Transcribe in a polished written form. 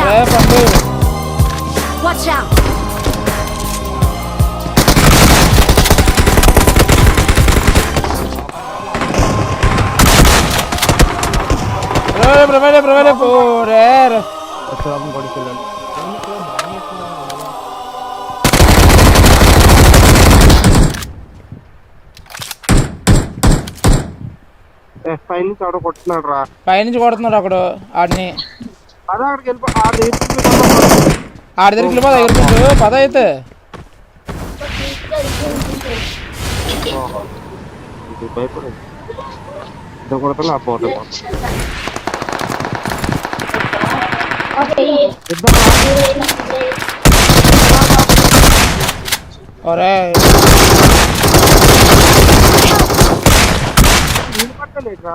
అరే పండు Watch out! Prevale por పైనుంచి ఆడ కొట్టున్నాడు రా. పైనుంచి కొడుతున్నాడు అక్కడ ఆడిని. అదే అక్కడికి వెళ్ళిపో. ఆడి దగ్గరికి వెళ్ళిపోదా ఎగురుకుంటూ పద అయితే. భయపడదు ఇది కొడతా ఆ పోతే ఒరే పట్టలేక